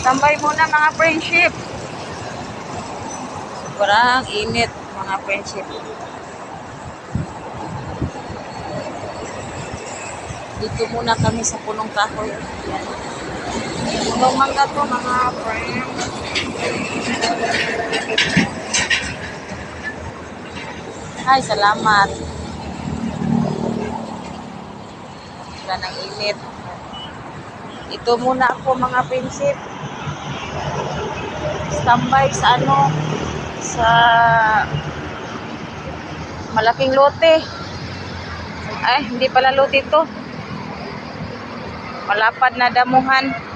Tambay muna mga friendship. Sobrang init mga friendship. Dito muna kami sa punong kahoy. Yan. Punong mangga to mga friends. Ay, salamat. Wala ng init. Ito muna ako mga friendship. Standby sa sa malaking lote. Ay, hindi pala lote ito. Malapad na damuhan.